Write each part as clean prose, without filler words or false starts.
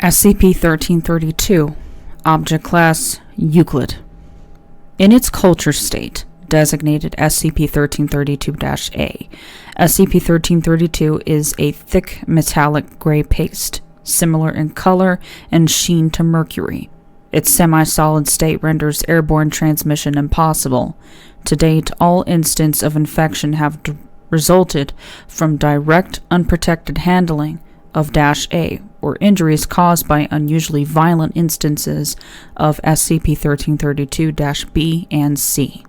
SCP-1332, Object Class Euclid. In its culture state, designated SCP-1332-A, SCP-1332 is a thick metallic gray paste, similar in color and sheen to mercury. Its semi-solid state renders airborne transmission impossible. To date, all instances of infection have resulted from direct, unprotected handling of -A, or injuries caused by unusually violent instances of SCP-1332-B and C.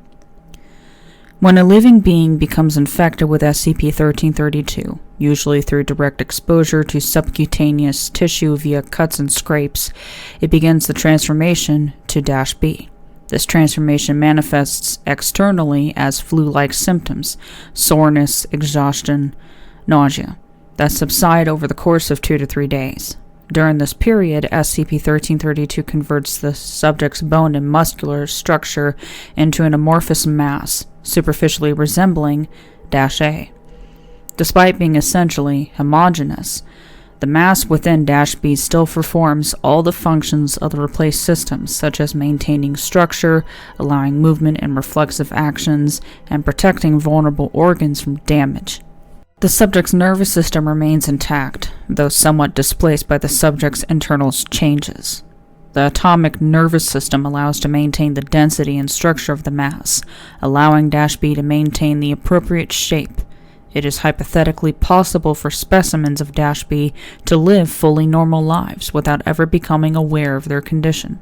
When a living being becomes infected with SCP-1332, usually through direct exposure to subcutaneous tissue via cuts and scrapes, it begins the transformation to -B. This transformation manifests externally as flu-like symptoms, soreness, exhaustion, nausea, that subside over the course of 2 to 3 days. During this period, SCP-1332 converts the subject's bone and muscular structure into an amorphous mass, superficially resembling -A. Despite being essentially homogeneous, the mass within -B still performs all the functions of the replaced systems, such as maintaining structure, allowing movement and reflexive actions, and protecting vulnerable organs from damage. The subject's nervous system remains intact, though somewhat displaced by the subject's internal changes. The atomic nervous system allows to maintain the density and structure of the mass, allowing -B to maintain the appropriate shape. It is hypothetically possible for specimens of -B to live fully normal lives without ever becoming aware of their condition.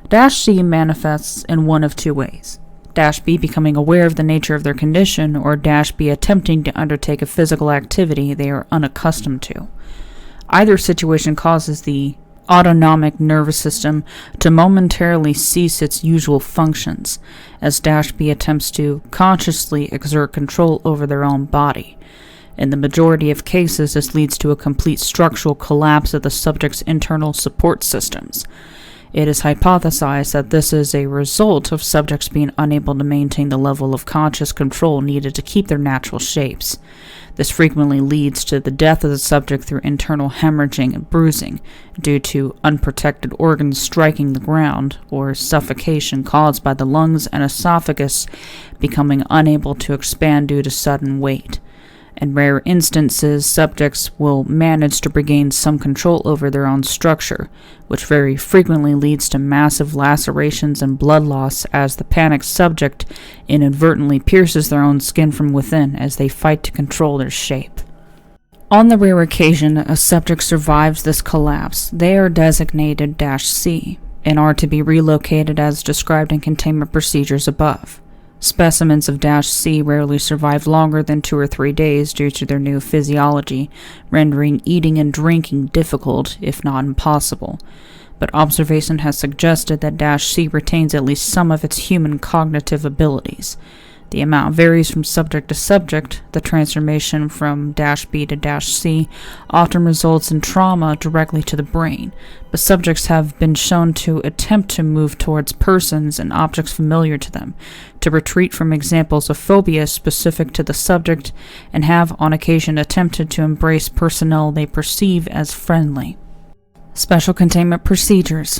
-C manifests in one of two ways: -B becoming aware of the nature of their condition, or -B attempting to undertake a physical activity they are unaccustomed to. Either situation causes the autonomic nervous system to momentarily cease its usual functions, as -B attempts to consciously exert control over their own body. In the majority of cases, this leads to a complete structural collapse of the subject's internal support systems. It is hypothesized that this is a result of subjects being unable to maintain the level of conscious control needed to keep their natural shapes. This frequently leads to the death of the subject through internal hemorrhaging and bruising, due to unprotected organs striking the ground, or suffocation caused by the lungs and esophagus becoming unable to expand due to sudden weight. In rare instances, subjects will manage to regain some control over their own structure, which very frequently leads to massive lacerations and blood loss, as the panicked subject inadvertently pierces their own skin from within as they fight to control their shape. On the rare occasion a subject survives this collapse, they are designated -C and are to be relocated as described in containment procedures above. Specimens of -C rarely survive longer than 2 or 3 days due to their new physiology, rendering eating and drinking difficult, if not impossible. But observation has suggested that -C retains at least some of its human cognitive abilities. The amount varies from subject to subject. The transformation from -B to -C often results in trauma directly to the brain, but subjects have been shown to attempt to move towards persons and objects familiar to them, to retreat from examples of phobia specific to the subject, and have on occasion attempted to embrace personnel they perceive as friendly. Special Containment Procedures.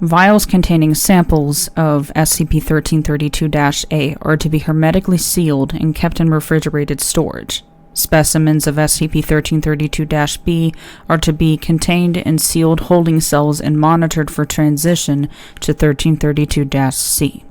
Vials containing samples of SCP-1332-A are to be hermetically sealed and kept in refrigerated storage. Specimens of SCP-1332-B are to be contained in sealed holding cells and monitored for transition to 1332-C.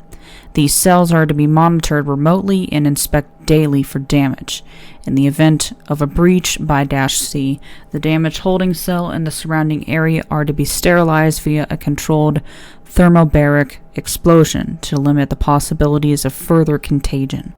These cells are to be monitored remotely and inspected daily for damage. In the event of a breach by -C, the damaged holding cell and the surrounding area are to be sterilized via a controlled thermobaric explosion to limit the possibilities of further contagion.